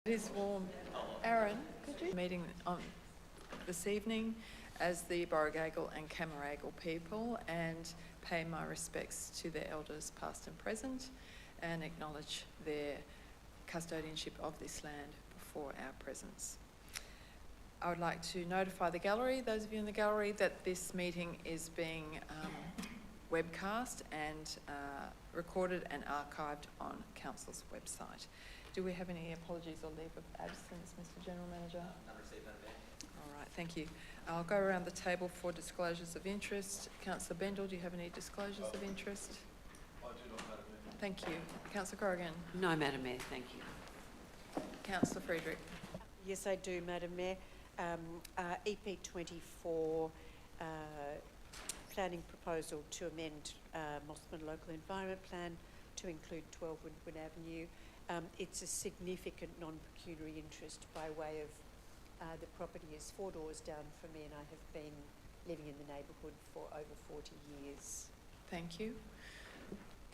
It is warm. Aaron, could you meeting on this evening as the Borrogaggle and Cammeraygal people and pay my respects to their elders past and present and acknowledge their custodianship of this land before our presence. I would like to notify the gallery, those of you in the gallery, that this meeting is being webcast and recorded and archived on Council's website. Do we have any apologies or leave of absence, Mr General Manager? None received, Madam Mayor. All right, thank you. I'll go around the table for disclosures of interest. Councillor Bendall, do you have any disclosures of interest? I do not, Madam Mayor. Thank you. Councillor Corrigan? No, Madam Mayor, thank you. Councillor Friedrich? Yes, I do, Madam Mayor. EP24 planning proposal to amend Mossman Local Environment Plan to include 12 Windward Avenue. It's a significant non-pecuniary interest by way of the property is 4 doors down from me, and I have been living in the neighbourhood for over 40 years. Thank you.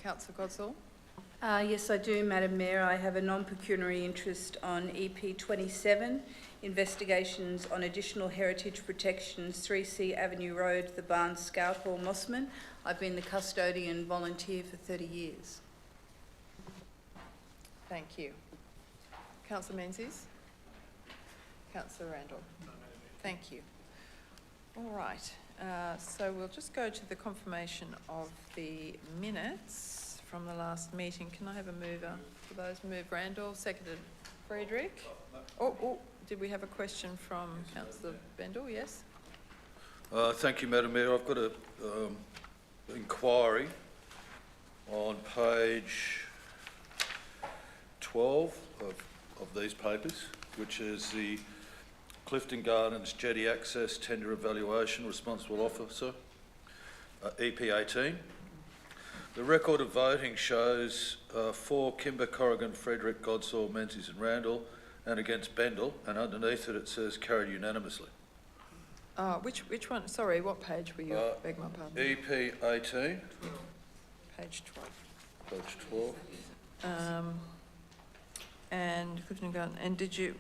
Councillor Godsall? Yes, I do, Madam Mayor. I have a non-pecuniary interest on EP27, investigations on additional heritage protections, 3C Avenue Road, the Barnes Scout Hall, Mossman. I've been the custodian volunteer for 30 years. Thank you. Councillor Menzies? Councillor Randall? No, Madam Mayor. Thank you. All right, so we'll just go to the confirmation of the minutes from the last meeting. Can I have a mover for those? Move Randall, seconded Friedrich. Oh, did we have a question from Councillor Bendall? Yes? Thank you, Madam Mayor. I've got a inquiry on page 12 of these papers, which is the Clifton Gardens Jetty Access Tender Evaluation Responsible Officer, EP18. The record of voting shows for Kimber, Corrigan, Frederick, Godsall, Menzies and Randall, and against Bendall, and underneath it says carried unanimously. Which one? Sorry, what page were you? Beg my pardon. EP18, Page 12. page 12. And Clifton Garden. And did you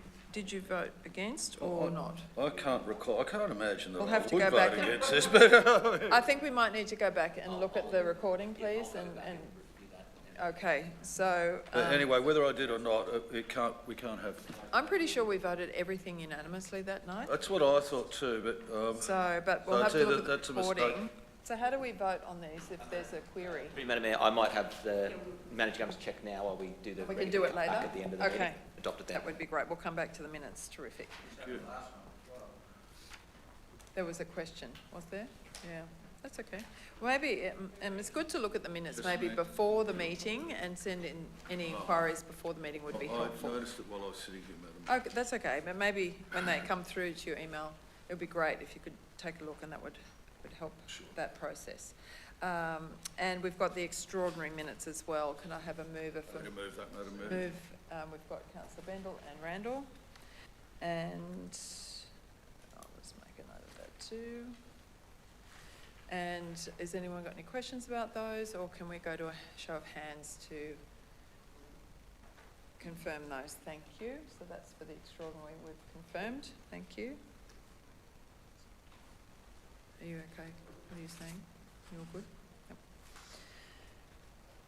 vote against or not? I can't recall. I can't imagine that We'll I have to would go vote back and- against this, but I think we might need to go back and look at the recording, please. And okay, so But anyway, whether I did or not, we can't have. I'm pretty sure we voted everything unanimously that night. That's what I thought too, but But we'll have I'd to say look at the that's a mistake. recording. So how do we vote on these if there's a query? Madam Mayor, I might have the manager come to check now while we do the. We can do it later? Back at the end of the Okay. meeting. Adopt it then. That would be great. We'll come back to the minutes. Terrific. Good. There was a question, was there? Yeah, that's okay. Maybe, it's good to look at the minutes Just maybe me. before the meeting and send in any inquiries before the meeting would be I helpful. noticed it while I was sitting here, Madam. Okay, that's okay, but maybe when they come through to your email, it would be great if you could take a look, and that would help Sure. that process. And we've got the extraordinary minutes as well. Can I have a mover I'm for going to move that, Madam Mayor. move? We've got Councillor Bendall and Randall, and I'll just make a note of that too. And has anyone got any questions about those, or can we go to a show of hands to confirm those? Thank you. So that's for the extraordinary we've confirmed. Thank you. Are you okay? What are you saying? You're good? Yep.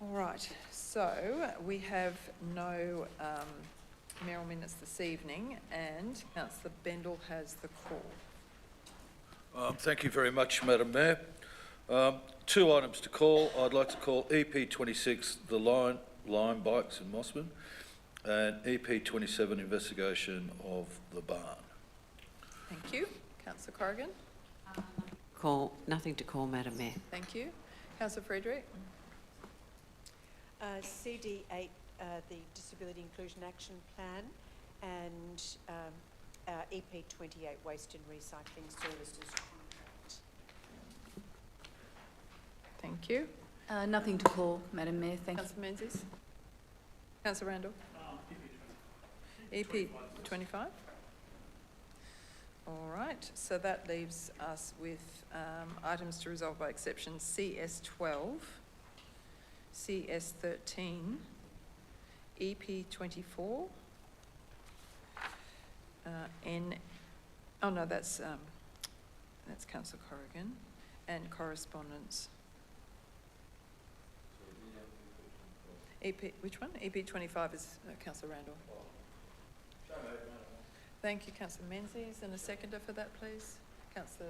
All right. So we have no mayoral minutes this evening, and Councillor Bendall has the call. Thank you very much, Madam Mayor. 2 items to call. I'd like to call EP26, the Lime Bikes in Mossman, and EP27, investigation of the barn. Thank you. Councillor Corrigan? Nothing to call, Madam Mayor. Thank you. Councillor Friedrich? CD8, the Disability Inclusion Action Plan, and EP28, Waste and Recycling Services Contract. Thank you. Nothing to call, Madam Mayor. Thank you. Councillor Menzies? Councillor Randall? EP25? All right, so that leaves us with items to resolve by exception CS12, CS13, EP24, Oh no, that's councillor Corrigan, and correspondence. EP, which one? EP 25 is councillor Randall. Thank you, councillor Menzies, and a seconder for that, please. Councillor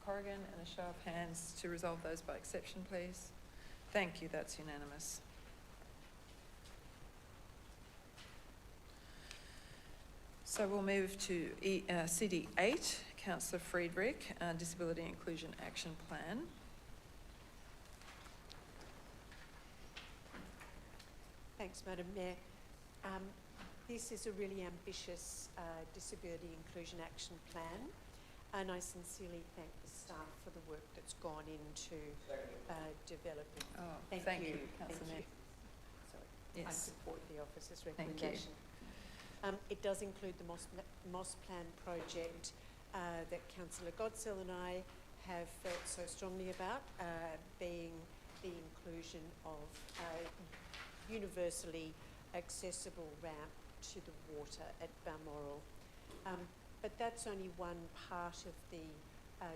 Corrigan, and a show of hands to resolve those by exception, please. Thank you, that's unanimous. So we'll move to CD8, councillor Friedrich, Disability Inclusion Action Plan. Thanks, Madam Mayor. This is a really ambitious disability inclusion action plan, and I sincerely thank the staff for the work that's gone into developing. Oh, Thank thank you. you, councillor Thank Mayor. you. Sorry, I Yes. support the officer's Thank you. recommendation. It does include the Moss Plan project that Councillor Godsell and I have felt so strongly about, being the inclusion of universally accessible ramp to the water at Balmoral. But that's only one part of the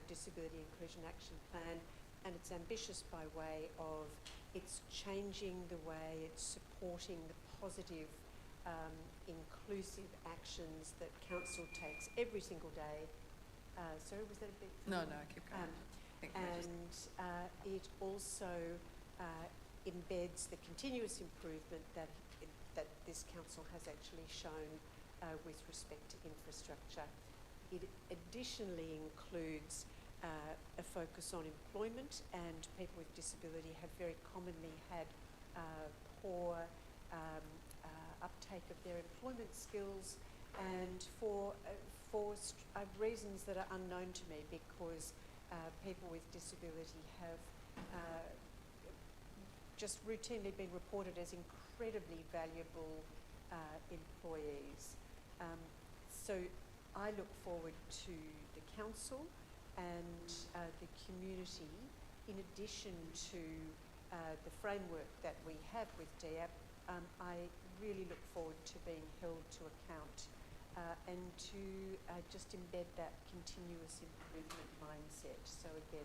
Disability Inclusion Action Plan, and it's ambitious by way of it's changing the way it's supporting the positive inclusive actions that council takes every single day. Sorry, was that a bit? No, keep going. And it also embeds the continuous improvement that this council has actually shown with respect to infrastructure. It additionally includes a focus on employment, and people with disability have very commonly had poor uptake of their employment skills, and for reasons that are unknown to me, because people with disability have just routinely been reported as incredibly valuable employees. So I look forward to the council and the community, in addition to the framework that we have with DEAP. I really look forward to being held to account and to just embed that continuous improvement mindset. So again,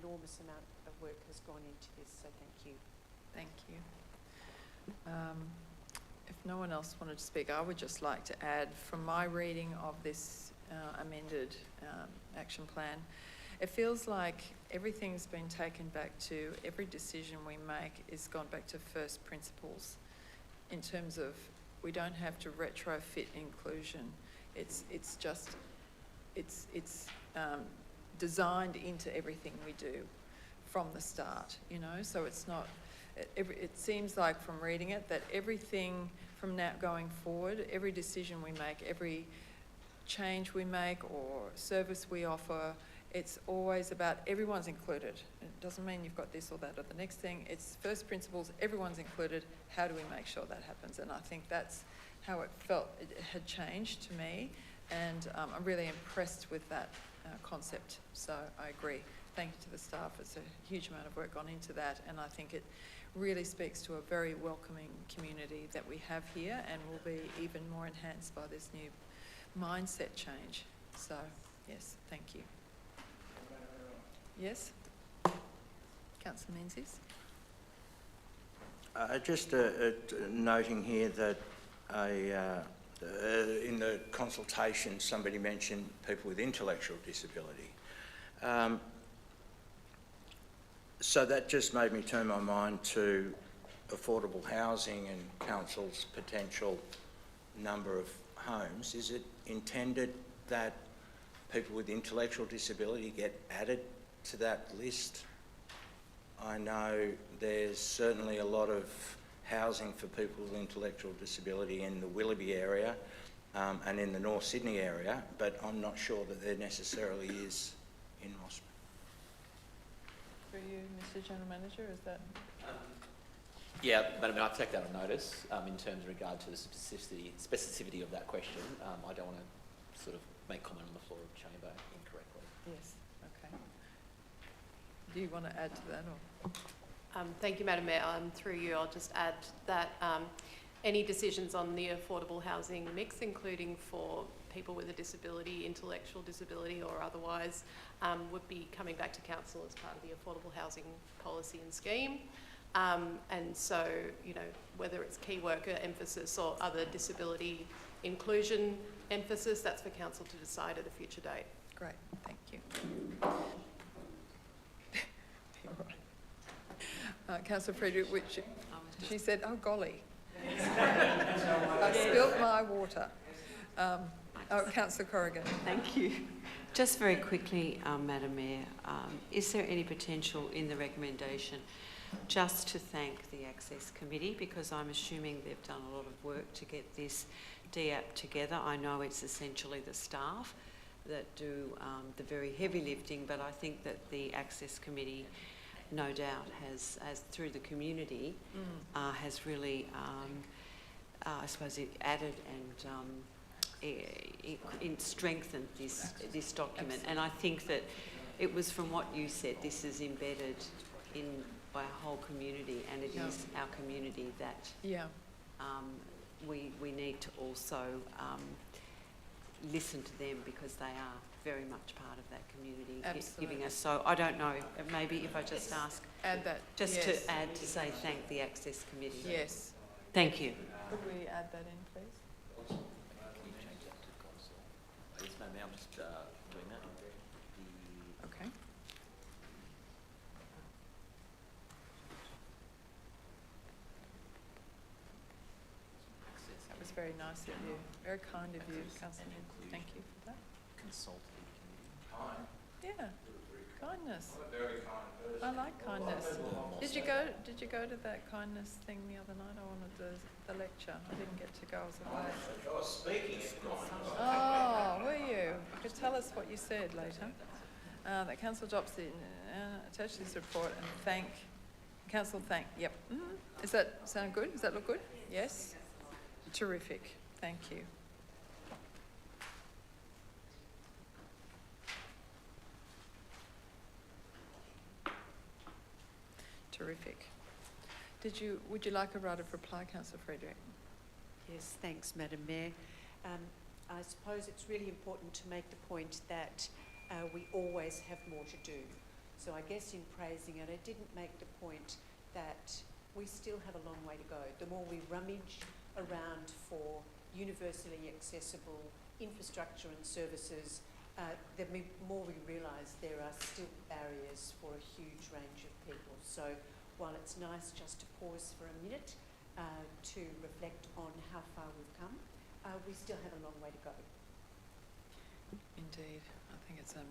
enormous amount of work has gone into this, so thank you. Thank you. If no one else wanted to speak, I would just like to add, from my reading of this amended action plan, it feels like everything's been taken back to, every decision we make is gone back to first principles, in terms of we don't have to retrofit inclusion. It's designed into everything we do from the start, you know, so it's not, it seems like from reading it that everything from now going forward, every decision we make, every change we make or service we offer, it's always about everyone's included. It doesn't mean you've got this or that or the next thing. It's first principles, everyone's included. How do we make sure that happens? And I think that's how it felt. It had changed to me, and I'm really impressed with that concept. So I agree. Thank you to the staff. It's a huge amount of work gone into that, and I think it really speaks to a very welcoming community that we have here, and will be even more enhanced by this new mindset change. So yes, thank you. Yes? Councillor Menzies? Just noting here that in the consultation somebody mentioned people with intellectual disability. So that just made me turn my mind to affordable housing and council's potential number of homes. Is it intended that people with intellectual disability get added to that list? I know there's certainly a lot of housing for people with intellectual disability in the Willoughby area and in the North Sydney area, but I'm not sure that there necessarily is in Mossman. For you, Mr. General Manager, is that? Yeah, Madam Mayor, I take that on notice in terms of regard to the specificity of that question. I don't want to sort of make comment on the floor of the chamber incorrectly. Yes, okay. Do you want to add to that, or? Thank you, Madam Mayor. Through you, I'll just add that any decisions on the affordable housing mix, including for people with a disability, intellectual disability or otherwise, would be coming back to council as part of the affordable housing policy and scheme. And so, you know, whether it's key worker emphasis or other disability inclusion emphasis, that's for council to decide at a future date. Great, thank you. Councillor Frederick, which she said, oh golly, I've spilt my water. Councillor Corrigan. Thank you. Just very quickly, Madam Mayor, is there any potential in the recommendation just to thank the Access Committee, because I'm assuming they've done a lot of work to get this DAP together. I know it's essentially the staff that do the very heavy lifting, but I think that the Access Committee no doubt has through the community, has really, I suppose, it added and strengthened this document. And I think that it was, from what you said, this is embedded in by a whole community, and it is our community that we need to also listen to them, because they are very much part of that community. Absolutely. Giving us. So I don't know, maybe if I just ask, Add that. just yes. to add to say thank the Access Committee. Yes. Thank you. Could we add that in, please? Can you change that to council? Yes, Madam Mayor, I'm just doing that. Okay. That was very nice of you. Very kind of you, Councillor. Thank you for that. Consultative committee. Yeah. Kindness. I like kindness. Did you go to that kindness thing the other night? I wanted the lecture. I didn't get to go. I was away. I was speaking at kindness. Oh, were you? You could tell us what you said later. That Council adopts the attach this report and thank Council. Yep. Is that sound good? Does that look good? Yes. Terrific. Thank you. Terrific. Would you like a right of reply, Councillor Frederick? Yes, thanks, Madam Mayor. I suppose it's really important to make the point that we always have more to do. So I guess in praising it, I didn't make the point that we still have a long way to go. The more we rummage around for universally accessible infrastructure and services, the more we realise there are still barriers for a huge range of people. So while it's nice just to pause for a minute to reflect on how far we've come, we still have a long way to go. Indeed. I think it's a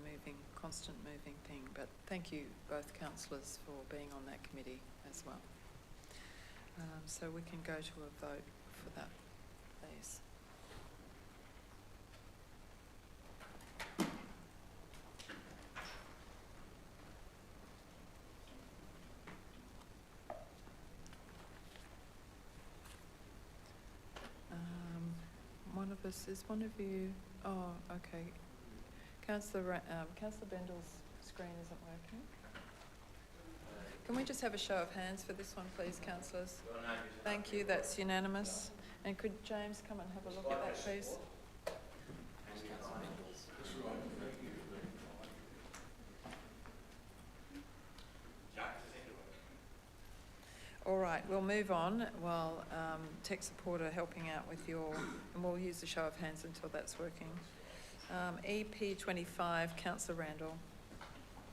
constant moving thing, but thank you both councillors for being on that committee as well. So we can go to a vote for that, please. Is one of you? Oh, okay. Councillor Bendel's screen isn't working. Can we just have a show of hands for this one, please, councillors? Thank you. That's unanimous. And could James come and have a look at that, please? All right, we'll move on while tech support are helping out with and we'll use the show of hands until that's working. EP 25, Councillor Randall.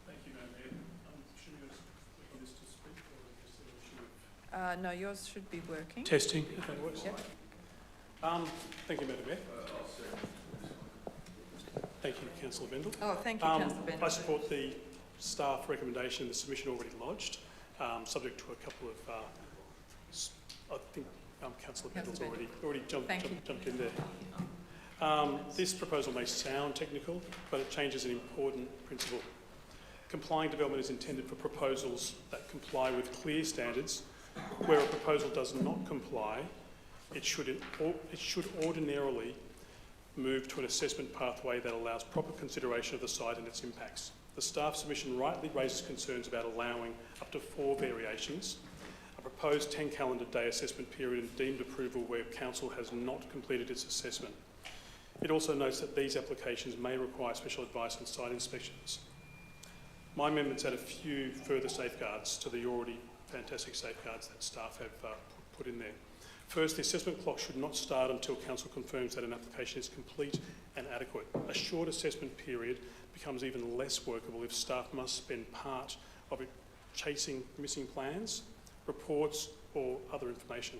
Thank you, Madam Mayor. Should we just click on this to speak, or just No, yours should be working. testing, if that works? Yep. Thank you, Madam Mayor. Thank you, Councillor Bendel. Oh, thank you, Councillor Bendel. I support the staff recommendation, the submission already lodged, subject to a couple of, I think Councillor Bendel's already jumped in there. This proposal may sound technical, but it changes an important principle. Complying development is intended for proposals that comply with clear standards. Where a proposal does not comply, it should ordinarily move to an assessment pathway that allows proper consideration of the site and its impacts. The staff submission rightly raises concerns about allowing up to 4 variations, a proposed 10 calendar day assessment period and deemed approval where council has not completed its assessment. It also notes that these applications may require special advice on site inspections. My amendments add a few further safeguards to the already fantastic safeguards that staff have put in there. First, the assessment clock should not start until council confirms that an application is complete and adequate. A short assessment period becomes even less workable if staff must spend part of it chasing missing plans, reports or other information.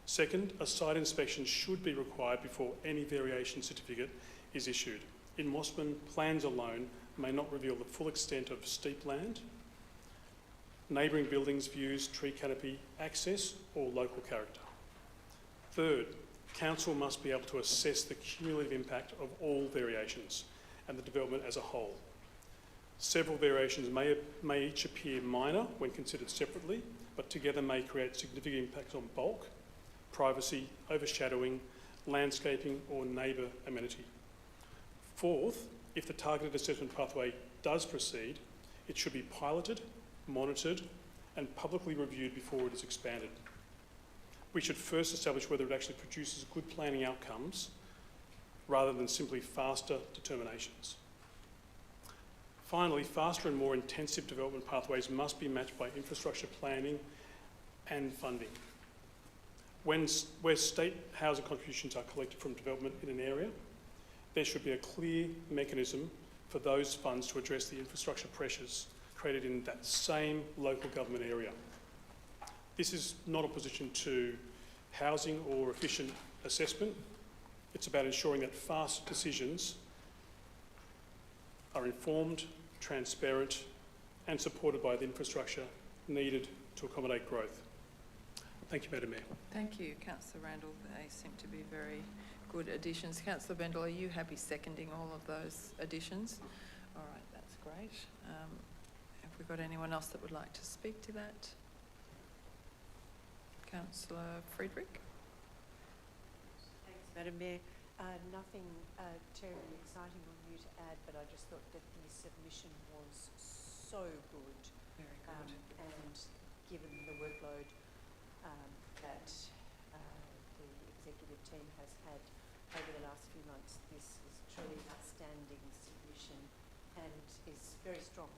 Second, a site inspection should be required before any variation certificate is issued. In Mossman, plans alone may not reveal the full extent of steep land, neighbouring buildings, views, tree canopy, access or local character. Third, council must be able to assess the cumulative impact of all variations and the development as a whole. Several variations may each appear minor when considered separately, but together may create significant impacts on bulk, privacy, overshadowing, landscaping or neighbour amenity. Fourth, if the targeted assessment pathway does proceed, it should be piloted, monitored and publicly reviewed before it is expanded. We should first establish whether it actually produces good planning outcomes rather than simply faster determinations. Finally, faster and more intensive development pathways must be matched by infrastructure planning and funding. Where state housing contributions are collected from development in an area, there should be a clear mechanism for those funds to address the infrastructure pressures created in that same local government area. This is not opposition to housing or efficient assessment. It's about ensuring that fast decisions are informed, transparent and supported by the infrastructure needed to accommodate growth. Thank you, Madam Mayor. Thank you, Councillor Randall. They seem to be very good additions. Councillor Bendel, are you happy seconding all of those additions? All right, that's great. Have we got anyone else that would like to speak to that? Councillor Friedrich? Thanks, Madam Mayor. Nothing terribly exciting on you to add, but I just thought that the submission was so good. Very good. And given the workload that the executive team has had over the last few months, this is truly an outstanding submission and is very strong.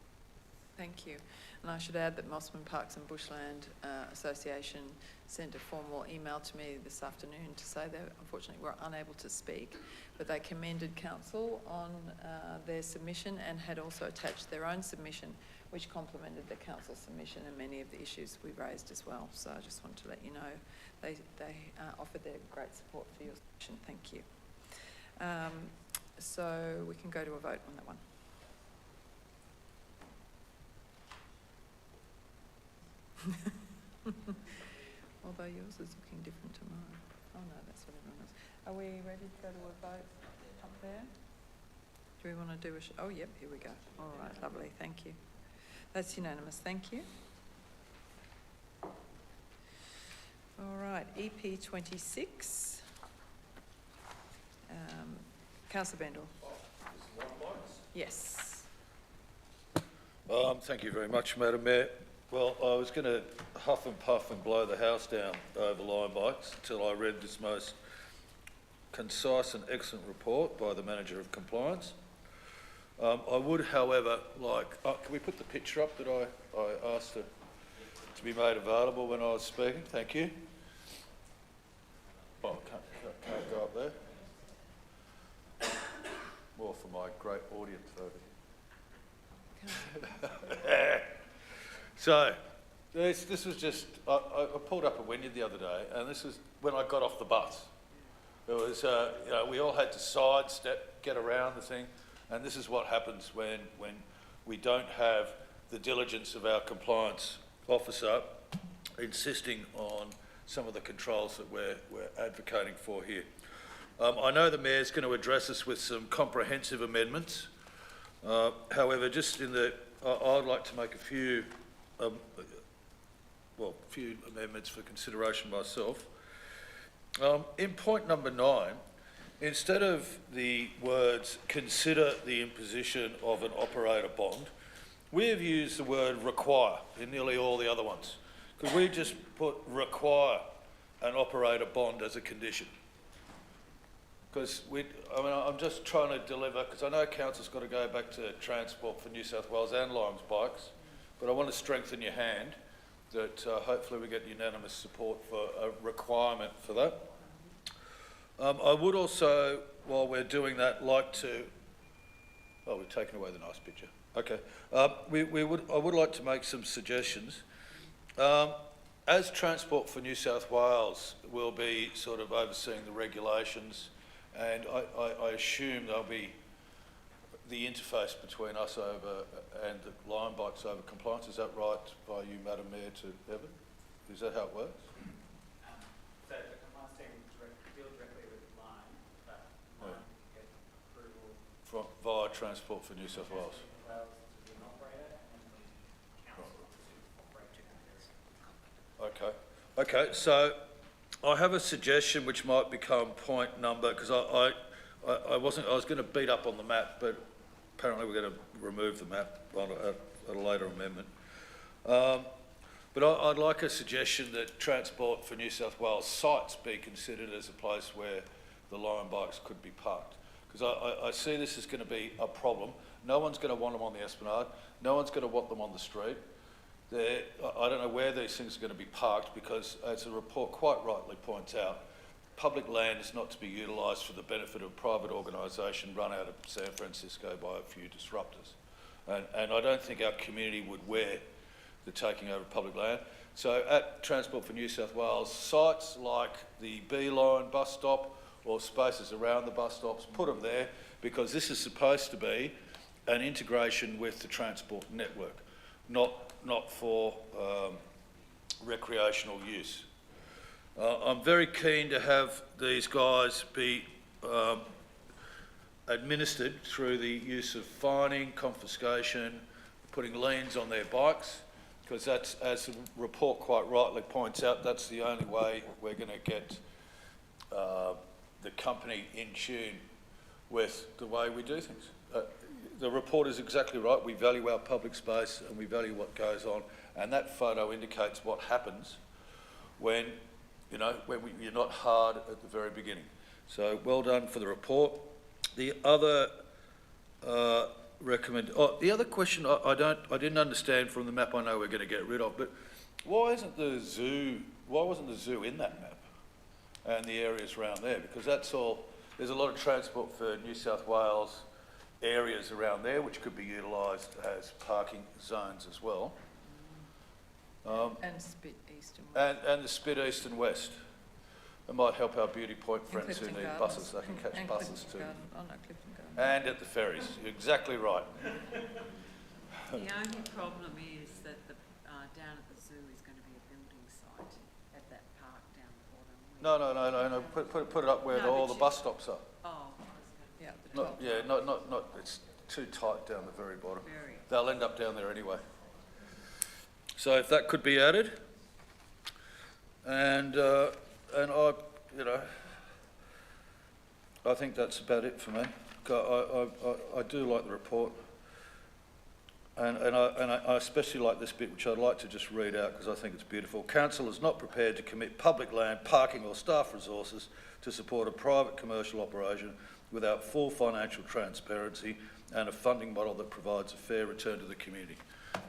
Thank you. And I should add that Mossman Parks and Bushland Association sent a formal email to me this afternoon to say they unfortunately were unable to speak, but they commended council on their submission and had also attached their own submission which complemented the council submission and many of the issues we raised as well. So I just wanted to let you know they offered their great support for your submission. Thank you. So we can go to a vote on that one. Although yours is looking different to mine. Oh no, that's what everyone else. Are we ready to go to a vote up there? Do we want to do a... oh, yep, here we go. All right, lovely, thank you. That's unanimous, thank you. All right, EP 26. Councillor Bendel. Yes. Thank you very much, Madam Mayor. Well, I was going to huff and puff and blow the house down over line bikes until I read this most concise and excellent report by the Manager of Compliance. I would, however, like... can we put the picture up that I asked to be made available when I was speaking? Thank you. Oh, can't go up there. More for my great audience over here. So, this was just... I pulled up a Wynyard the other day, and this was when I got off the bus. It was, you know, we all had to sidestep, get around the thing, and this is what happens when we don't have the diligence of our compliance officer insisting on some of the controls that we're advocating for here. I know the Mayor's going to address us with some comprehensive amendments. However, just in the... I'd like to make a few amendments for consideration myself. In point number 9, instead of the words consider the imposition of an operator bond, we have used the word require in nearly all the other ones. Could we just put require an operator bond as a condition? Because I'm just trying to deliver, because I know council's got to go back to Transport for New South Wales and Limes Bikes, but I want to strengthen your hand that hopefully we get unanimous support for a requirement for that. I would also, while we're doing that, like to... Oh, we've taken away the nice picture. Okay. I would like to make some suggestions. As Transport for New South Wales will be sort of overseeing the regulations, and I assume there'll be the interface between us over and the Lime Bikes over compliance. Is that right by you, Madam Mayor, to Evan? Is that how it works? So the compliance team deal directly with Lime, but Lime get approval Via Transport for New South Wales. Wales to be an operator and the council to operate together. Okay, so I have a suggestion which might become point number, because I was going to beat up on the map, but apparently we're going to remove the map on at a later amendment. But I'd like a suggestion that Transport for New South Wales sites be considered as a place where the Lime Bikes could be parked. Because I see this is going to be a problem. No one's going to want them on the Esplanade. No one's going to want them on the street. I don't know where these things are going to be parked because, as the report quite rightly points out, public land is not to be utilised for the benefit of a private organisation run out of San Francisco by a few disruptors. And I don't think our community would wear the taking over of public land. So at Transport for New South Wales, sites like the B-Line bus stop or spaces around the bus stops, put them there because this is supposed to be an integration with the transport network, not for recreational use. I'm very keen to have these guys be administered through the use of fining, confiscation, putting liens on their bikes, because that's, as the report quite rightly points out, that's the only way we're going to get the company in tune with the way we do things. The report is exactly right. We value our public space and we value what goes on, and that photo indicates what happens when you're not hard at the very beginning. So well done for the report. The other the other question I didn't understand from the map I know we're going to get rid of, but why wasn't the zoo in that map and the areas around there? Because that's all, there's a lot of Transport for New South Wales areas around there which could be utilised as parking zones as well. And Spit East and West. And the Spit East and West. It might help our Beauty Point friends who need buses. They can catch buses too. Clifton Garden. And at the ferries. You're exactly right. The only problem is that the down at the zoo is going to be a building site at that park down the bottom. No. Put it up where all the bus stops are. Oh, Yeah, the top. Not. It's too tight down the very bottom. very. They'll end up down there anyway. So if that could be added, and I think that's about it for me. I do like the report, and I especially like this bit, which I'd like to just read out because I think it's beautiful. Council is not prepared to commit public land, parking or staff resources to support a private commercial operation without full financial transparency and a funding model that provides a fair return to the community.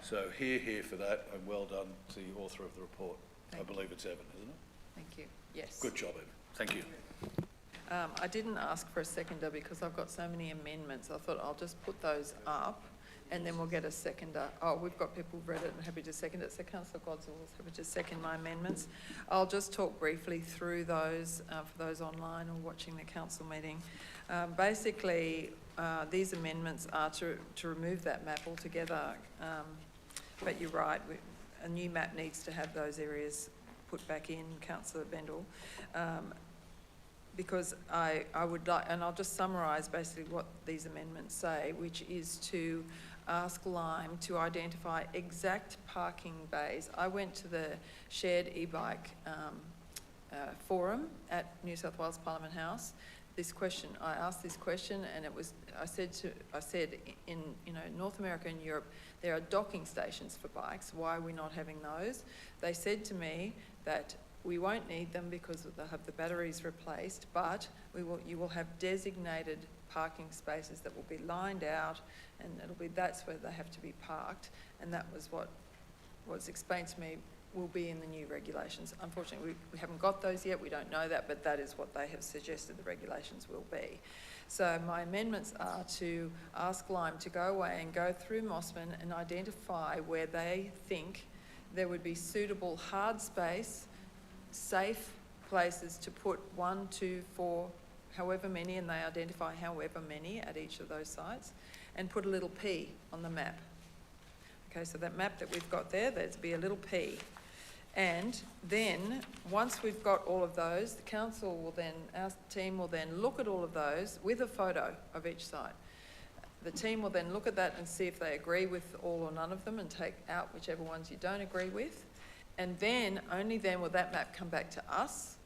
So hear for that, and well done to the author of the report. I believe it's Evan, isn't it? Thank you. Yes. Good job, Evan. Thank you. I didn't ask for a seconder because I've got so many amendments. I thought I'll just put those up and then we'll get a seconder. Oh, we've got people who've read it and happy to second it. So Councillor Godsall is happy to second my amendments. I'll just talk briefly through those for those online or watching the council meeting. Basically, these amendments are to remove that map altogether. But you're right, a new map needs to have those areas put back in, Councillor Bendall. Because I would like, and I'll just summarise basically what these amendments say, which is to ask Lime to identify exact parking bays. I went to the shared e-bike forum at New South Wales Parliament House. I asked this question, and I said in North America and Europe there are docking stations for bikes. Why are we not having those? They said to me that we won't need them because they'll have the batteries replaced, but you will have designated parking spaces that will be lined out, and that's where they have to be parked, and that was what was explained to me will be in the new regulations. Unfortunately, we haven't got those yet, we don't know that, but that is what they have suggested the regulations will be. So my amendments are to ask Lime to go away and go through Mossman and identify where they think there would be suitable hard space, safe places to put 1, 2, 4, however many, and they identify however many at each of those sites, and put a little P on the map. Okay, so that map that we've got there'd be a little P. And then, once we've got all of those, our team will then look at all of those with a photo of each site. The team will then look at that and see if they agree with all or none of them and take out whichever ones you don't agree with. And then, only then will that map come back to us.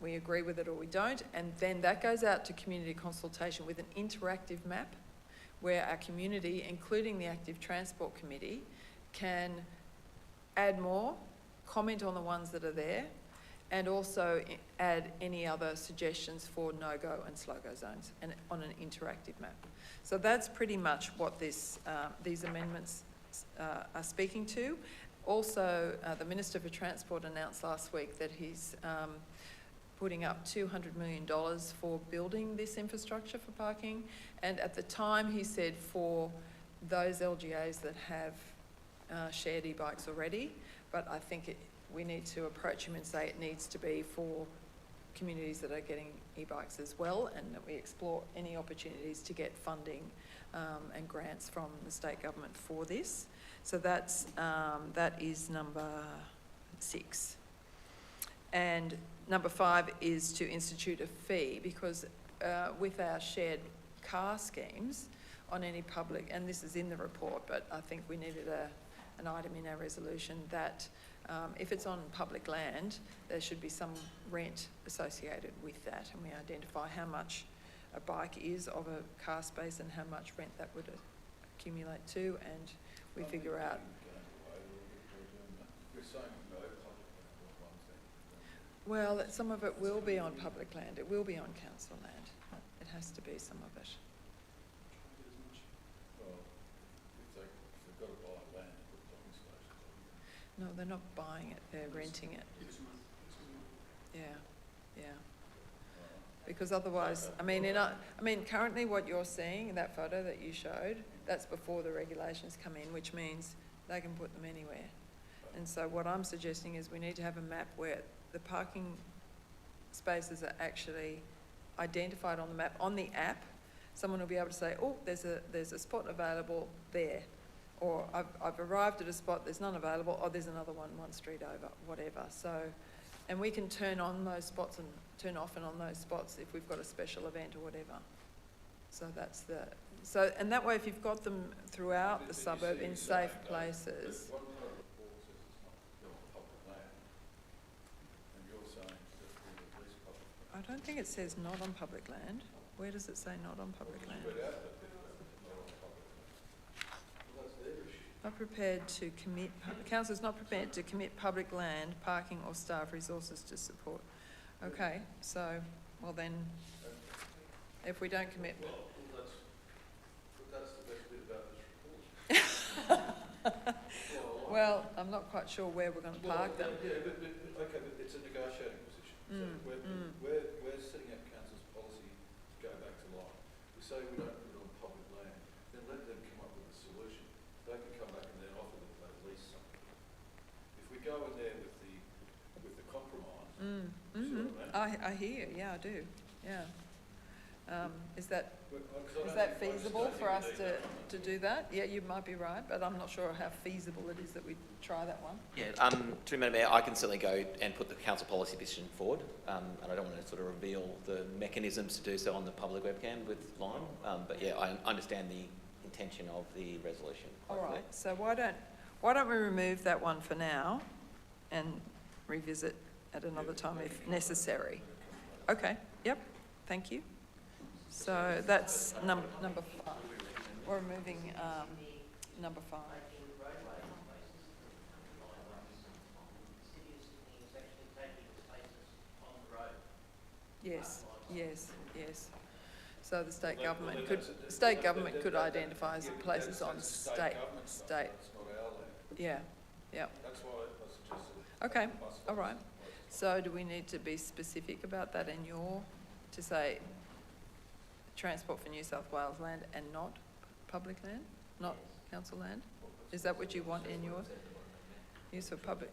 We agree with it or we don't. And then that goes out to community consultation with an interactive map where our community, including the Active Transport Committee, can add more, comment on the ones that are there, and also add any other suggestions for no-go and slow-go zones, and on an interactive map. So that's pretty much what these amendments are speaking to. Also, the Minister for Transport announced last week that he's putting up $200 million for building this infrastructure for parking, and at the time he said for those LGAs that have shared e-bikes already, but I think we need to approach him and say it needs to be for communities that are getting e-bikes as well, and that we explore any opportunities to get funding and grants from the state government for this. So that is number 6. And number 5 is to institute a fee, because with our shared car schemes on any public, and this is in the report, but I think we needed an item in our resolution that if it's on public land, there should be some rent associated with that, and we identify how much a bike is of a car space and how much rent that would accumulate to, and we figure out. Well, some of it will be on public land. It will be on council land. It has to be some of it. No, they're not buying it, they're renting it. Yeah. Because otherwise, currently what you're seeing in that photo that you showed, that's before the regulations come in, which means they can put them anywhere. And so what I'm suggesting is we need to have a map where the parking spaces are actually identified on the map. On the app, someone will be able to say, oh, there's a spot available there. Or I've arrived at a spot, there's none available, or there's another one street over, whatever. So, and we can turn on those spots and turn off and on those spots if we've got a special event or whatever. So and that way if you've got them throughout the suburb in safe places. I don't think it says not on public land. Where does it say not on public land? Not prepared to commit, council is not prepared to commit public land, parking or staff resources to support. Okay, so, well then, if we don't commit. That's the best bit about this report. Well, I'm not quite sure where we're going to park them. Yeah, but it's a negotiating position. So we're setting up council's policy to go back to life. We say we don't put it on public land, then let them come up with a solution. They can come back and then offer that they lease something. If we go in there with the compromise, I hear you. Yeah, I do. Yeah. Is that feasible for us to do that? Yeah, you might be right, but I'm not sure how feasible it is that we try that one. Yeah, to Madam Mayor, I can certainly go and put the council policy position forward, and I don't want to sort of reveal the mechanisms to do so on the public webcam with Lime, but yeah, I understand the intention of the resolution. All right, so why don't we remove that one for now and revisit at another time if necessary? Okay, yep, thank you. So that's number 5. We're removing number 5. Yes, yes, yes. So the state government could identify as places on state. Yeah, yeah. That's why I suggested. Okay, all right. So do we need to be specific about that in to say transport for New South Wales land and not public land, not council land? Is that what you want in your use of public?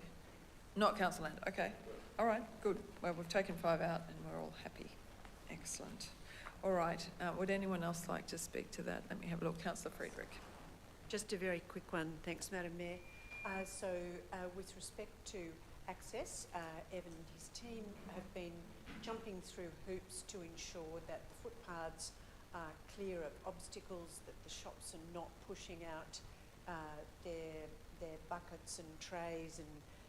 Not council land, okay. All right, good. Well, we've taken 5 out and we're all happy. Excellent. All right, would anyone else like to speak to that? Let me have a look. Councillor Friedrich. Just a very quick one. Thanks, Madam Mayor. With respect to access, Evan and his team have been jumping through hoops to ensure that the footpaths are clear of obstacles, that the shops are not pushing out their buckets and trays and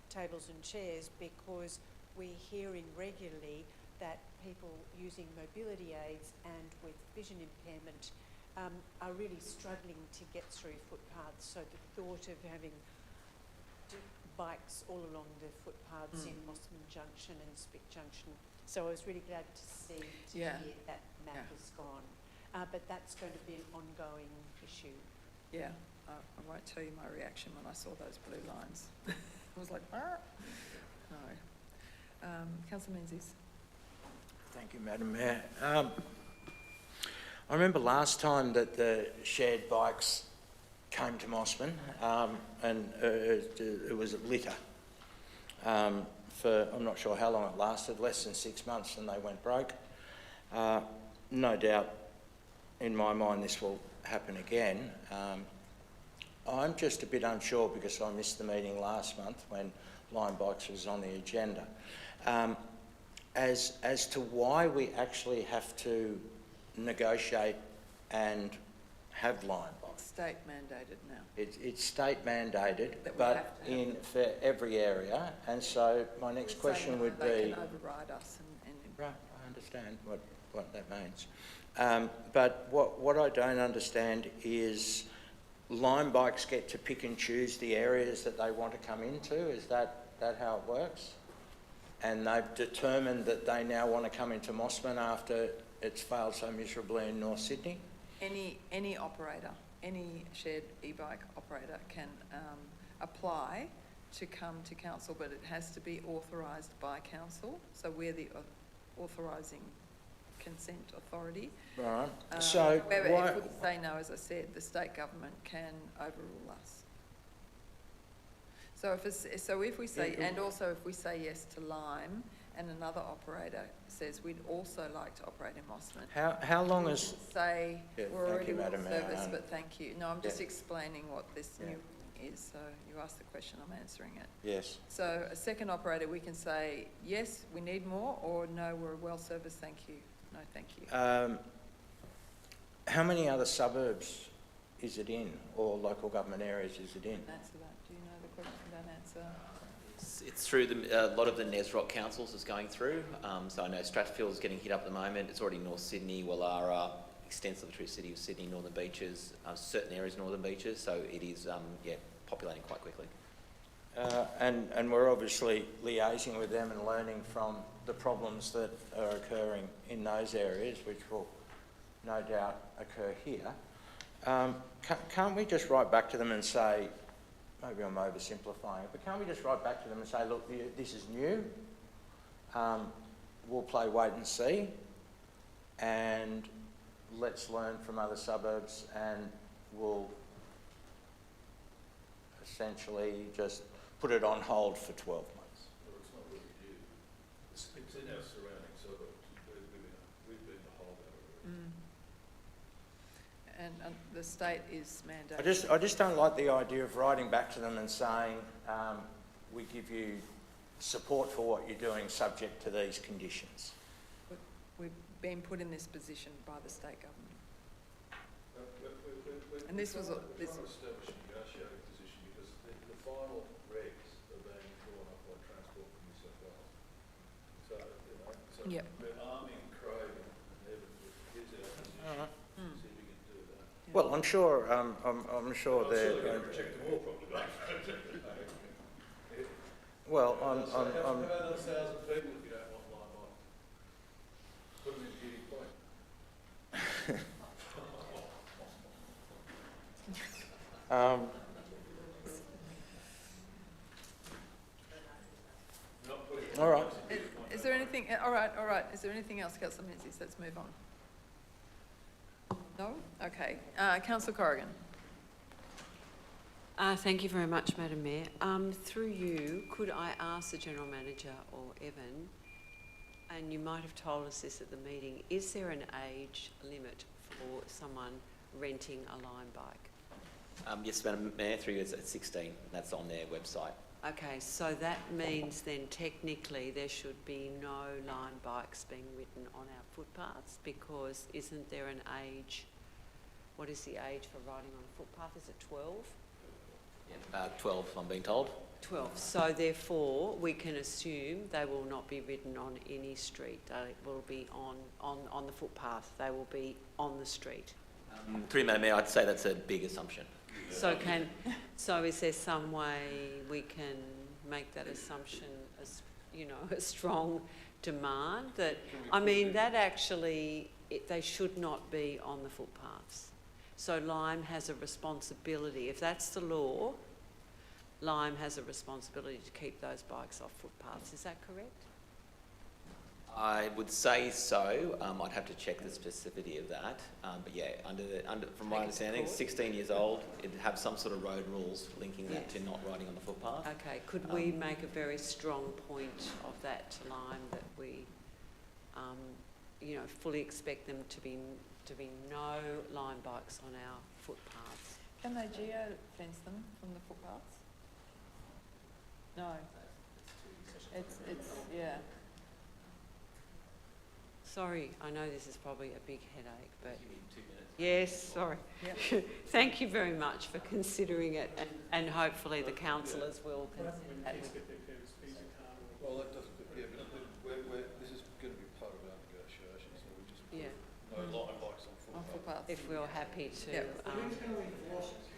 tables and chairs, because we're hearing regularly that people using mobility aids and with vision impairment are really struggling to get through footpaths. So the thought of having bikes all along the footpaths in Mossman Junction and Spick Junction. So I was really glad to see hear that map has gone. But that's going to be an ongoing issue. Yeah, I won't tell you my reaction when I saw those blue lines. I was like, ah. No. Councillor Menzies. Thank you, Madam Mayor. I remember last time that the shared bikes came to Mossman, and it was at Litter for, I'm not sure how long it lasted, less than 6 months, and they went broke. No doubt, in my mind, this will happen again. I'm just a bit unsure because I missed the meeting last month when Lime Bikes was on the agenda. As to why we actually have to negotiate and have Lime Bikes. State mandated now. It's state mandated, That we but have to have. for every area. And so my next question would be... They can override us and Right, I understand what that means. But what I don't understand is Lime Bikes get to pick and choose the areas that they want to come into. Is that how it works? And they've determined that they now want to come into Mossman after it's failed so miserably in North Sydney? any operator, any shared e-bike operator can apply to come to council, but it has to be authorised by council. So we're the authorising consent authority. Right. However, if we say no, as I said, the state government can overrule us. So if we say, and also if we say yes to Lime, and another operator says we'd also like to operate in Mossman. How long is... Say, we're already well Madam Mayor. serviced, but thank you. No, I'm just Yeah. explaining what this new is. So you asked the question, I'm answering it. Yes. So a second operator, we can say, yes, we need more, or no, we're well serviced, thank you. No, thank you. How many other suburbs is it in, or local government areas is it in? Answer that. Do you know the question? Don't answer. It's through a lot of the NESROC councils is going through. So I know Strathfield is getting hit up at the moment. It's already North Sydney, Wallara, extensively through City of Sydney, Northern Beaches, certain areas Northern Beaches. So it is, populating quite quickly. And we're obviously liaising with them and learning from the problems that are occurring in those areas, which will no doubt occur here. Can't we just write back to them and say, maybe I'm oversimplifying it, but can't we just write back to them and say, look, this is new, we'll play wait and see, and let's learn from other suburbs, and we'll essentially just put it on hold for 12 months. Well, it's not really new. It's in our surrounding suburbs. We've been the holdout of it. And the state is mandated. I just don't like the idea of writing back to them and saying, we give you support for what you're doing subject to these conditions. We've been put in this position by the state government. And this was... We're trying to establish a negotiating position because the final regs are being drawn up by Transport for New South Wales. So, Yep. we're arming Craig and Evan with his our position. See if we can do that. Well, I'm sure I'm sure I'm they're sure they're going going to protect them all probably, mate. well, How about another 1,000 people if you don't want Lime Bike? All right. Is there anything, all right, is there anything else, Councillor Menzies? Let's move on. No? Okay. Councillor Corrigan. Thank you very much, Madam Mayor. Through you, could I ask the General Manager or Evan, and you might have told us this at the meeting, is there an age limit for someone renting a Lime bike? Yes, Madam Mayor, through you, it's at 16. That's on their website. Okay, so that means then technically there should be no Lime bikes being ridden on our footpaths, because isn't there an age, what is the age for riding on a footpath? Is it 12? 12, I'm being told. 12. So therefore, we can assume they will not be ridden on any street. They will be on the footpath. They will be on the street. Through you, Madam Mayor, I'd say that's a big assumption. So is there some way we can make that assumption as, you know, a strong demand that, I mean, that actually, they should not be on the footpaths. So Lime has a responsibility, if that's the law, Lime has a responsibility to keep those bikes off footpaths. Is that correct? I would say so. I'd have to check the specificity of that. But yeah, from my understanding, 16 years old, it'd have some sort of road rules linking that to not riding on the footpath. Okay, could we make a very strong point of that to Lime, that we, you know, fully expect them to be no Lime bikes on our footpaths? Can they geo-fence them from the footpaths? No. It's yeah. Sorry, I know this is probably a big headache, but Give me 2 minutes. yes, sorry. Yep. Thank you very much for considering it, and hopefully the councillors will What consider happens when that. kids get their parents' visa card or... Well, that doesn't, yeah, but this is going to be part of our negotiations, so we just Yeah, no Lime bikes on On footpath. footpaths. if we're happy to, Yep.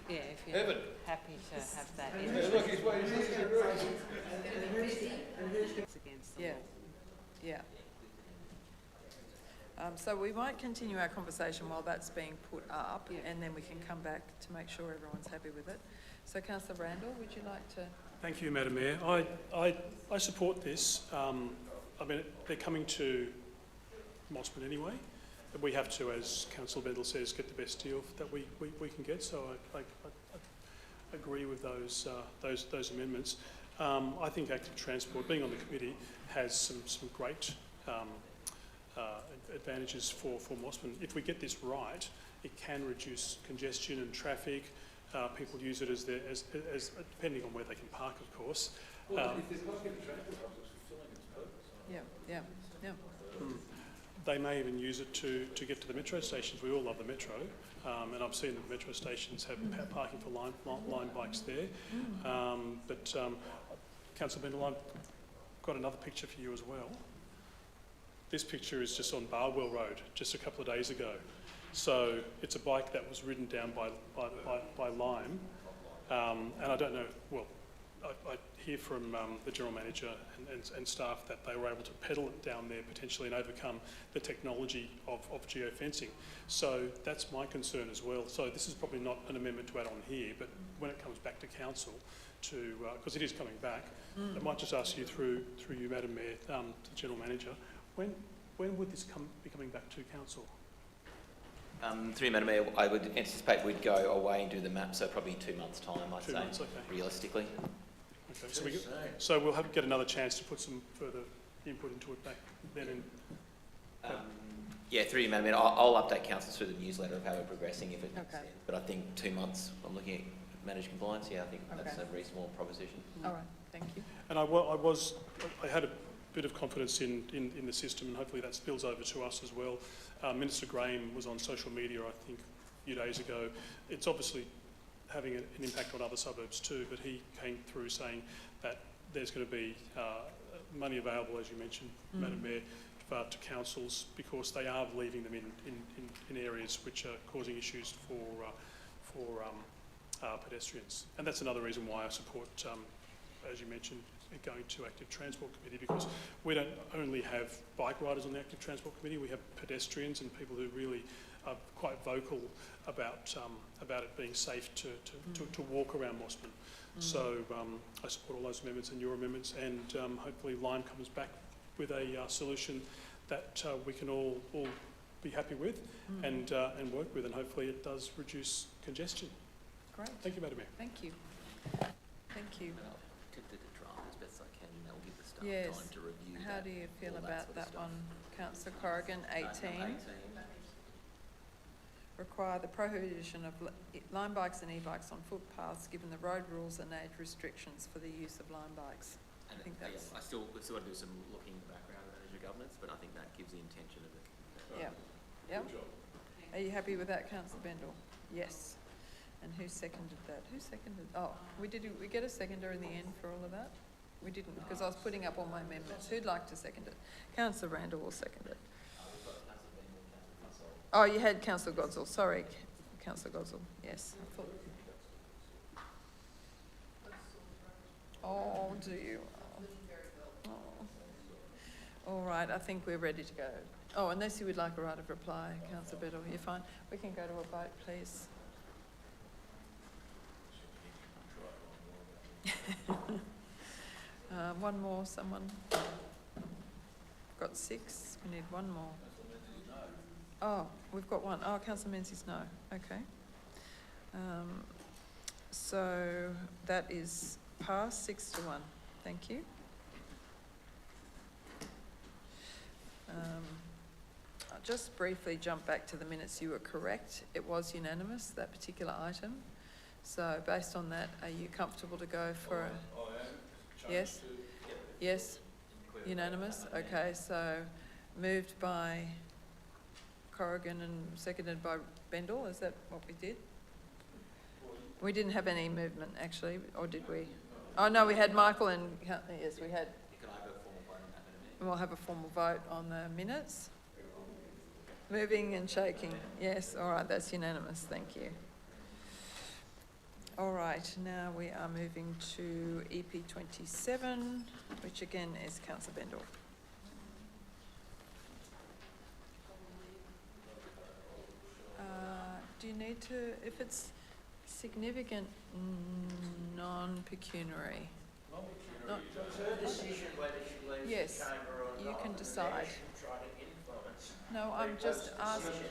yeah, if you're Evan. happy to have that in. Yeah, look, he's waiting. It's against the Yeah. law. Yeah. So we might continue our conversation while that's being put up, Yeah. and then we can come back to make sure everyone's happy with it. So Councillor Randall, would you like to? Thank you, Madam Mayor. I support this. I mean, they're coming to Mossman anyway. We have to, as Councillor Bendel says, get the best deal that we can get. So I agree with those amendments. I think active transport, being on the committee, has some great advantages for Mossman. If we get this right, it can reduce congestion and traffic. People use it as depending on where they can park, of course. Yeah. They may even use it to get to the metro stations. We all love the metro, and I've seen the metro stations have parking for line bikes there. But Councillor Bendel, I've got another picture for you as well. This picture is just on Barwell Road, just a couple of days ago. So it's a bike that was ridden down by Lime, and I don't know. Well, I hear from the General Manager and staff that they were able to pedal it down there potentially and overcome the technology of geofencing. So that's my concern as well. So this is probably not an amendment to add on here, but when it comes back to council, because it is coming back, I might just ask you through you, Madam Mayor, to the General Manager, when would this be coming back to council? Through you, Madam Mayor, I would anticipate we'd go away and do the map, so probably 2 months' time, I'd 2 say, months, okay. realistically. Okay, so we'll get another chance to put some further input into it back then. Yeah, through you, Madam Mayor, I'll update council through the newsletter of how we're progressing if it makes Okay. sense. But I think 2 months, I'm looking at managed compliance, yeah, I think that's Okay. a reasonable proposition. All right, thank you. And I had a bit of confidence in the system, and hopefully that spills over to us as well. Minister Graham was on social media, I think, a few days ago. It's obviously having an impact on other suburbs too, but he came through saying that there's going to be money available, as you mentioned, Madam Mayor, to councils, because they are leaving them in areas which are causing issues for pedestrians. And that's another reason why I support, as you mentioned, it going to Active Transport Committee, because we don't only have bike riders on the Active Transport Committee, we have pedestrians and people who really are quite vocal about it being safe to walk around Mossman. So I support all those amendments and your amendments, and hopefully Lime comes back with a solution that we can all be happy with and work with, and hopefully it does reduce congestion. Great. Thank you, Madam Mayor. Thank you. Thank you. And I'll attempt to draft as best I can, and that'll give the staff Yes. time to review How that, do you feel all about sort of that stuff. one, Councillor Corrigan? 18. 18. Require the prohibition of lime bikes and e-bikes on footpaths, given the road rules and age restrictions for the use of lime bikes. And I think yeah, that's- I still got to do some looking in the background of Azure governance, but I think that gives the intention of it. Yeah. Yep. Are you happy with that, Councillor Bendel? Yes. And who seconded that? Who seconded? Oh, we get a seconder in the end for all of that? We didn't, because I was putting up all my amendments. Who'd like to second it? Councillor Randall will second it. Oh, you had Councillor Godsall. Sorry, Councillor Godsall. Yes. I thought. Oh, do you? Oh. All right, I think we're ready to go. Oh, unless you would like a right of reply, Councillor Biddle, you're fine. We can go to a vote, please. One more, someone? Got 6, we need one more. Oh, we've got one. Oh, Councillor Menzies, no. Okay. So that is passed 6-1. Thank you. I'll just briefly jump back to the minutes. You were correct. It was unanimous, that particular item. So based on that, are you comfortable to go for a... Yes? Yes? Unanimous? Okay, so moved by Corrigan and seconded by Bendel. Is that what we did? We didn't have any movement, actually, or did we? Oh, no, we had Michael and... Yes, we had... Can I have a formal vote on that, Madam Mayor? We'll have a formal vote on the minutes. Moving and shaking. Yes, all right, that's unanimous. Thank you. All right, now we are moving to EP 27, which again is Councillor Bendel. Do you need to, if it's significant non-pecuniary? Not- Her decision whether she leaves Yes, the chamber or you not. can I mean, decide. they shouldn't try to influence. No, I'm just asking.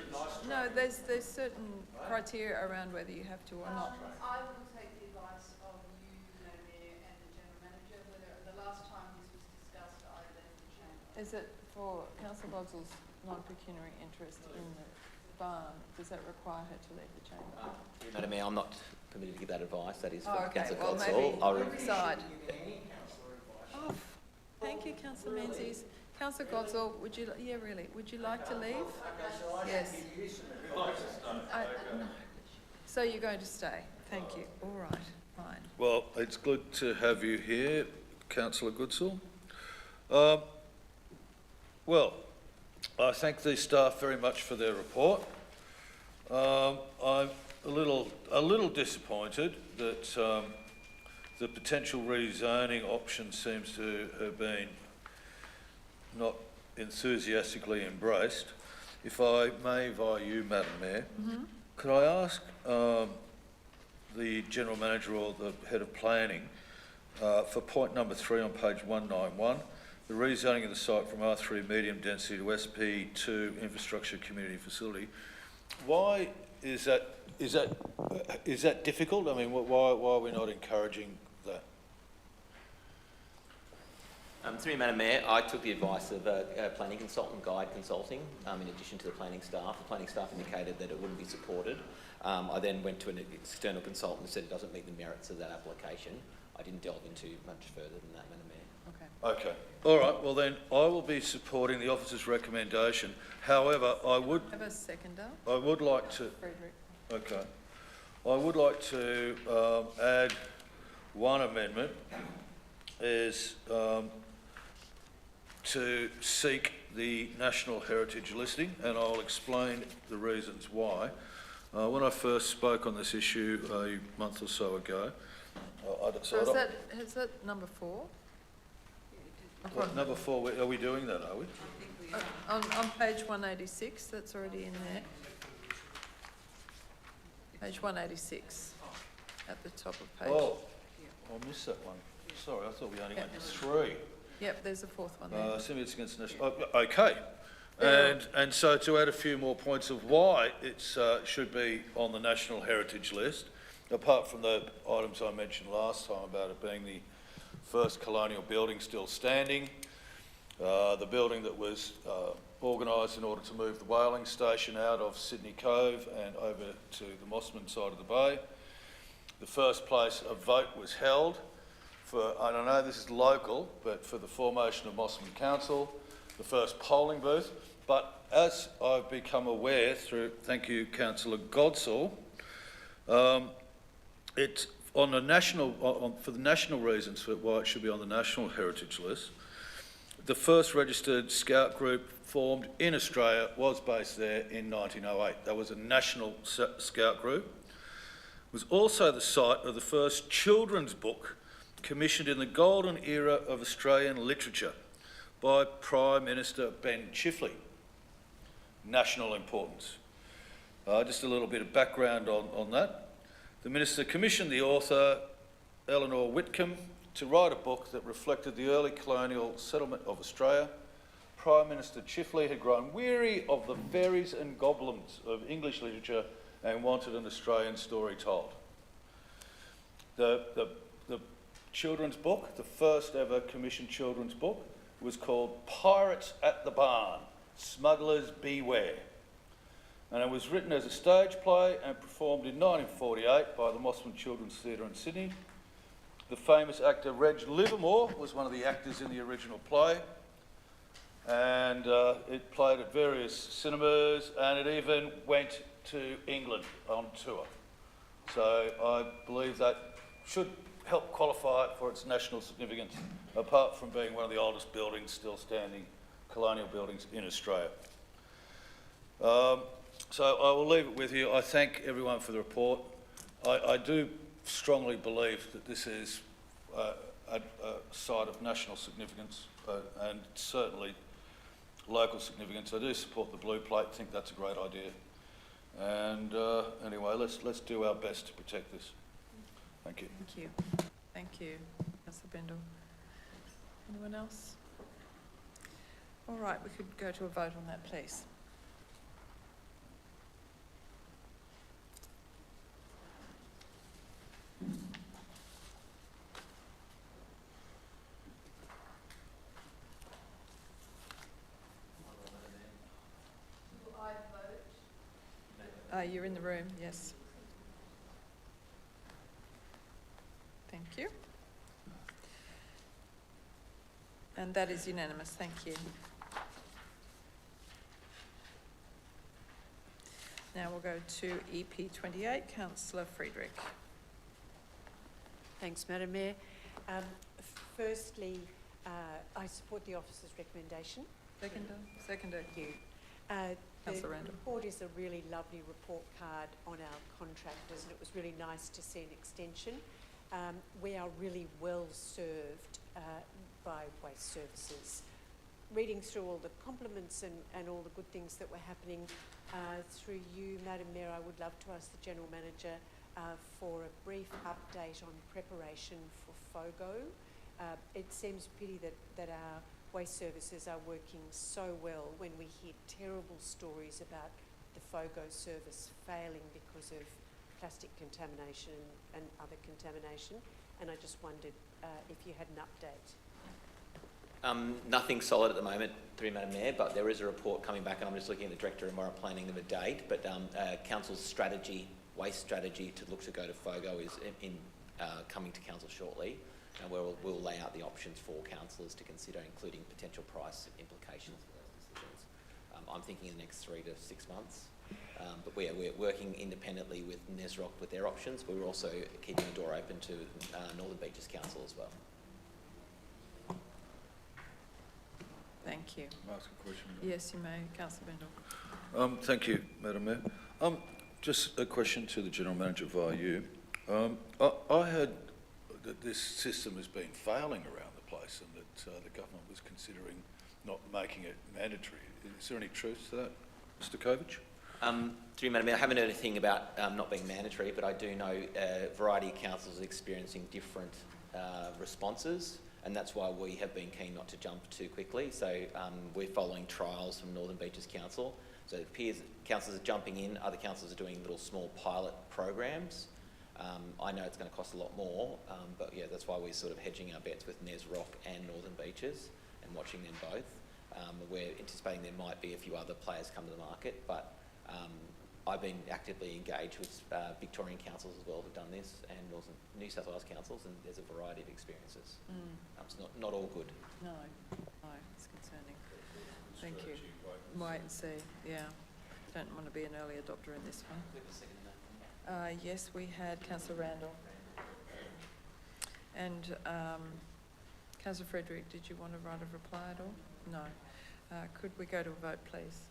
No, there's certain criteria around whether you have to or not. I will take the advice of you, Madam Mayor, and the General Manager, whether the last time this was discussed, I left the chamber. Is it for Councillor Godsall's non-pecuniary interest in the barn? Does that require her to leave the chamber? Madam Mayor, I'm not permitted to give that advice. That is for Oh, okay. Councillor Well, Godsall. maybe I'll decide. You give any councillor advice. Oh, thank you, Councillor Menzies. Councillor Godsall, would you, yeah, really, would you like to leave? Okay, so I Yes. should give you some advice. No. So you're going to stay? Thank you. All right, fine. Well, it's good to have you here, Councillor Goodsall. Well, I thank the staff very much for their report. I'm a little disappointed that the potential rezoning option seems to have been not enthusiastically embraced. If I may, via you, Madam Mayor, could I ask the General Manager or the Head of Planning for point number 3 on page 191, the rezoning of the site from R3 medium density to SP2 infrastructure community facility. Why is that difficult? I mean, why are we not encouraging that? Through you, Madam Mayor, I took the advice of a planning consultant, Guide Consulting, in addition to the planning staff. The planning staff indicated that it wouldn't be supported. I then went to an external consultant and said it doesn't meet the merits of that application. I didn't delve into much further than that, Madam Mayor. Okay. Okay. All right. Well, then I will be supporting the officer's recommendation. However, I would Have a seconder, like to. Frederick. Okay. I would like to add one amendment, is to seek the National Heritage listing, and I'll explain the reasons why. When I first spoke on this issue a month or so ago, So is that number 4? number 4, are we doing that, are we? On page 186, that's already in there. Page 186, at the top of page. Oh, I missed that one. Sorry, I thought we only went to 3. Yep, there's a fourth one there. It's against the national. Oh, okay. And so to add a few more points of why it should be on the National Heritage List, apart from the items I mentioned last time about it being the first colonial building still standing, the building that was organised in order to move the whaling station out of Sydney Cove and over to the Mossman side of the bay. The first place a vote was held for, I don't know, this is local, but for the formation of Mossman Council, the first polling booth. But as I've become aware through, thank you, Councillor Godsall, it's on the national, for the national reasons for why it should be on the National Heritage List. The first registered scout group formed in Australia was based there in 1908. That was a national scout group. It was also the site of the first children's book commissioned in the golden era of Australian literature by Prime Minister Ben Chifley. National importance. Just a little bit of background on that. The Minister commissioned the author, Eleanor Whitcomb, to write a book that reflected the early colonial settlement of Australia. Prime Minister Chifley had grown weary of the fairies and goblins of English literature and wanted an Australian story told. The children's book, the first ever commissioned children's book, was called Pirates at the Barn, Smugglers Beware. And it was written as a stage play and performed in 1948 by the Mossman Children's Theatre in Sydney. The famous actor Reg Livermore was one of the actors in the original play, and it played at various cinemas, and it even went to England on tour. So I believe that should help qualify it for its national significance, apart from being one of the oldest buildings still standing, colonial buildings in Australia. So I will leave it with you. I thank everyone for the report. I do strongly believe that this is a site of national significance and certainly local significance. I do support the blue plate, think that's a great idea. And anyway, let's do our best to protect this. Thank you. Thank you. Thank you, Councillor Bendel. Anyone else? All right, we could go to a vote on that, please. Will I vote? You're in the room, yes. Thank you. And that is unanimous, thank you. Now we'll go to EP 28, Councillor Friedrich. Thanks, Madam Mayor. Firstly, I support the officer's recommendation. Seconder. Thank you. Councillor The Randall. report is a really lovely report card on our contractors, and it was really nice to see an extension. We are really well served by Waste Services. Reading through all the compliments and all the good things that were happening through you, Madam Mayor, I would love to ask the General Manager for a brief update on preparation for FOGO. It seems pity that our Waste Services are working so well when we hear terrible stories about the FOGO service failing because of plastic contamination and other contamination, and I just wondered if you had an update. Nothing solid at the moment, through Madam Mayor, but there is a report coming back, and I'm just looking at the Director and Moral Planning of a date, but Council's strategy, waste strategy to look to go to FOGO is coming to Council shortly, and we'll lay out the options for councillors to consider, including potential price implications for those decisions. I'm thinking in the next 3 to 6 months. But we're working independently with NESROC with their options, but we're also keeping the door open to Northern Beaches Council as well. Thank you. Can I ask a question? Yes, you may, Councillor Bendel. Thank you, Madam Mayor. Just a question to the General Manager via you. I heard that this system has been failing around the place and that the government was considering not making it mandatory. Is there any truth to that, Mr. Kovich? Through you, Madam Mayor, I haven't heard anything about not being mandatory, but I do know a variety of councils are experiencing different responses, and that's why we have been keen not to jump too quickly. So we're following trials from Northern Beaches Council. So it appears that councils are jumping in, other councils are doing little small pilot programs. I know it's going to cost a lot more, but yeah, that's why we're sort of hedging our bets with Nez Rock and Northern Beaches and watching them both. We're anticipating there might be a few other players come to the market, but I've been actively engaged with Victorian councils as well who've done this, and Northern New South Wales councils, and there's a variety of experiences. It's not all good. No, it's concerning. Thank you. Wait and see, yeah. Don't want to be an early adopter in this one. Yes, we had Councillor Randall. And Councillor Frederick, did you want to write a reply at all? No. Could we go to a vote, please?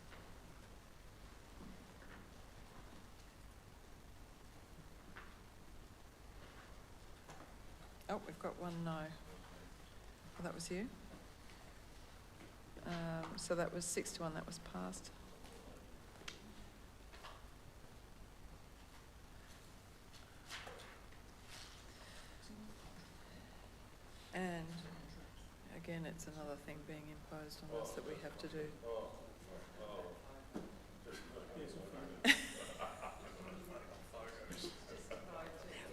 Oh, we've got one no. Oh, that was you? So that was 6-1, that was passed. And again, it's another thing being imposed on us that we have to do.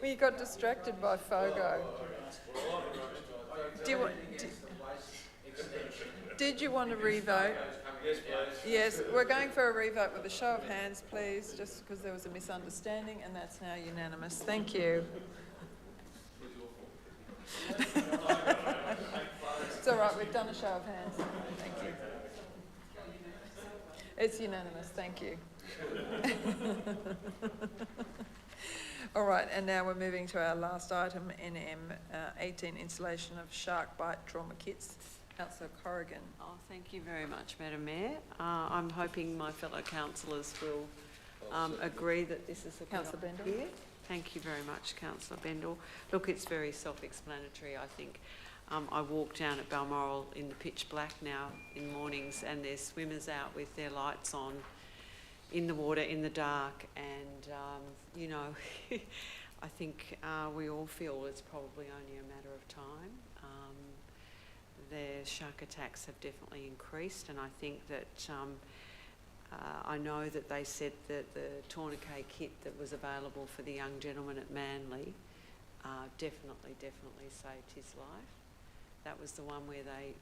Well, you got distracted by FOGO. Did you want to revote? Yes, we're going for a revote with a show of hands, please, just because there was a misunderstanding, and that's now unanimous. Thank you. It's all right, we've done a show of hands. Thank you. It's unanimous, thank you. All right, and now we're moving to our last item, NM 18, installation of shark bite trauma kits. Councillor Corrigan. Oh, thank you very much, Madam Mayor. I'm hoping my fellow councillors will agree that this is a Councillor Bendel. idea. Thank you very much, Councillor Bendel. Look, it's very self-explanatory, I think. I walk down at Balmoral in the pitch black now in mornings, and there's swimmers out with their lights on in the water in the dark, and you know, I think we all feel it's probably only a matter of time. The shark attacks have definitely increased, and I think that I know that they said that the tourniquet kit that was available for the young gentleman at Manly definitely saved his life. That was the one where they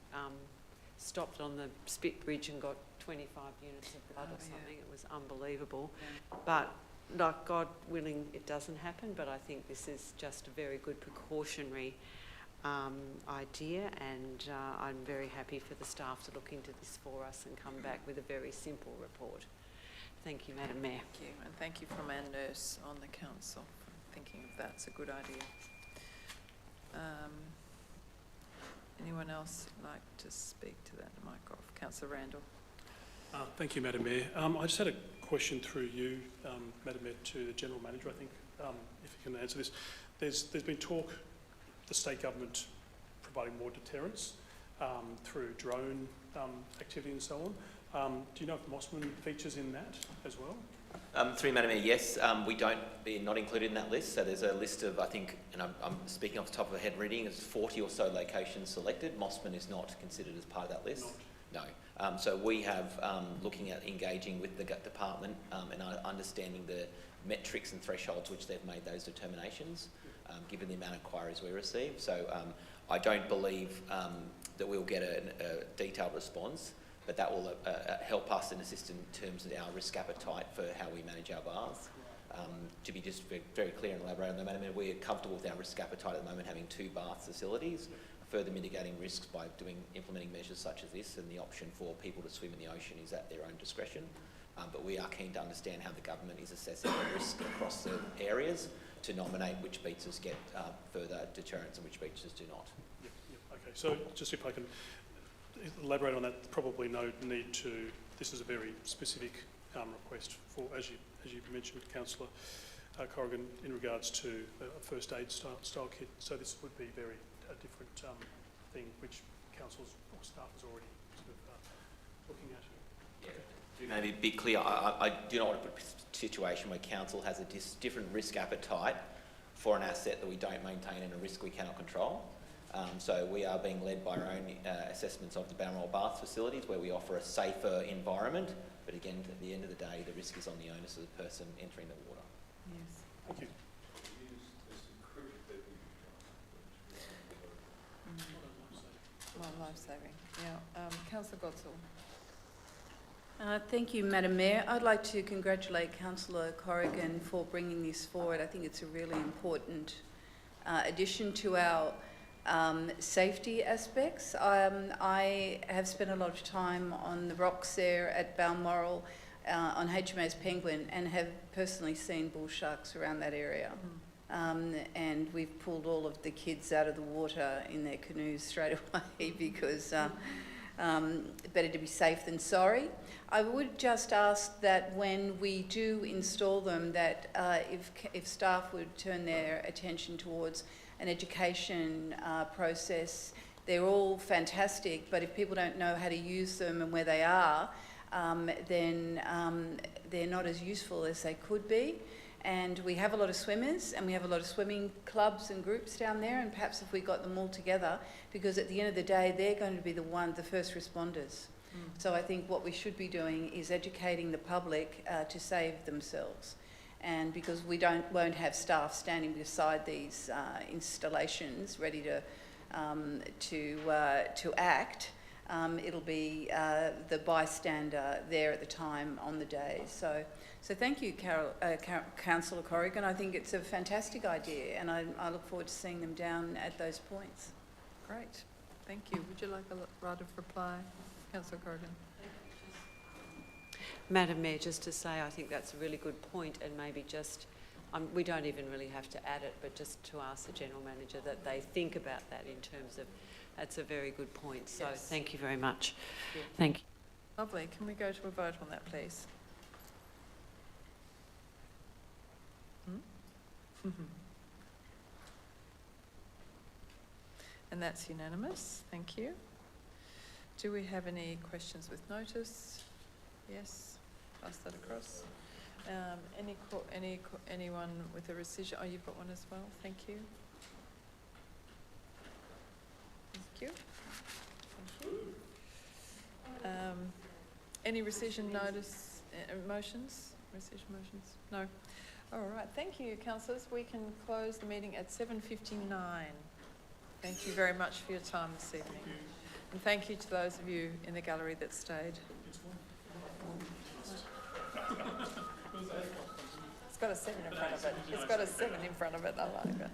stopped on the Spit Bridge and got 25 units of blood or something. Yeah. It was unbelievable. Yeah. But like, God willing, it doesn't happen, but I think this is just a very good precautionary idea, and I'm very happy for the staff to look into this for us and come back with a very simple report. Thank you, Madam Mayor. Thank you, and thank you from our nurse on the council for thinking of that. It's a good idea. Anyone else like to speak to that? Mic off. Councillor Randall. Thank you, Madam Mayor. I just had a question through you, Madam Mayor, to the General Manager, I think, if you can answer this. There's been talk, the state government providing more deterrence through drone activity and so on. Do you know if Mossman features in that as well? Through Madam Mayor, yes. We're not included in that list. So there's a list of, I think, and I'm speaking off the top of my head reading, there's 40 or so locations selected. Mossman is not considered as part of that list. No. So we have, looking at engaging with the department and understanding the metrics and thresholds which they've made those determinations, given the amount of inquiries we receive. So I don't believe that we'll get a detailed response, but that will help us and assist in terms of our risk appetite for how we manage our baths. To be just very clear and elaborate on that, Madam Mayor, we're comfortable with our risk appetite at the moment, having 2 bath facilities, further mitigating risks by implementing measures such as this, and the option for people to swim in the ocean is at their own discretion. But we are keen to understand how the government is assessing the risk across the areas to nominate which beaches get further deterrence and which beaches do not. Yep. Okay, so just if I can elaborate on that, probably no need to, this is a very specific request for, as you mentioned, Councillor Corrigan, in regards to a first aid style kit. So this would be a different thing which councils or staff is already sort of looking at. Yeah. Okay. To maybe be clear, I do not want to put a situation where council has a different risk appetite for an asset that we don't maintain and a risk we cannot control. So we are being led by our own assessments of the Balmoral Bath facilities, where we offer a safer environment. But again, at the end of the day, the risk is on the onus of the person entering the water. Yes. Thank you. Well, life-saving, yeah. Councillor Godsall. Thank you, Madam Mayor. I'd like to congratulate Councillor Corrigan for bringing this forward. I think it's a really important addition to our safety aspects. I have spent a lot of time on the rocks there at Balmoral on HMAS Penguin and have personally seen bull sharks around that area. And we've pulled all of the kids out of the water in their canoes straight away because better to be safe than sorry. I would just ask that when we do install them, that if staff would turn their attention towards an education process. They're all fantastic, but if people don't know how to use them and where they are, then they're not as useful as they could be. And we have a lot of swimmers and we have a lot of swimming clubs and groups down there, and perhaps if we got them all together, because at the end of the day, they're going to be the first responders. So I think what we should be doing is educating the public to save themselves. And because we won't have staff standing beside these installations ready to act, it'll be the bystander there at the time on the day. So thank you, Councillor Corrigan. I think it's a fantastic idea, and I look forward to seeing them down at those points. Great, thank you. Would you like a right of reply, Councillor Corrigan? Madam Mayor, just to say, I think that's a really good point, and maybe just, we don't even really have to add it, but just to ask the General Manager that they think about that in terms of, that's a very good point. So Yes. Thank you very much. Yeah. Thank you. Lovely. Can we go to a vote on that, please? And that's unanimous. Thank you. Do we have any questions with notice? Yes. Pass that across. Anyone with a rescission? Oh, you've got one as well. Thank you. Thank you. Thank you. Any rescission notice motions? Rescission motions? No. All right. Thank you, councillors. We can close the meeting at 7:59. Thank you very much for your time this evening. And thank you to those of you in the gallery that stayed. It's got a 7 in front of it. It's got a 7 in front of it. I like it.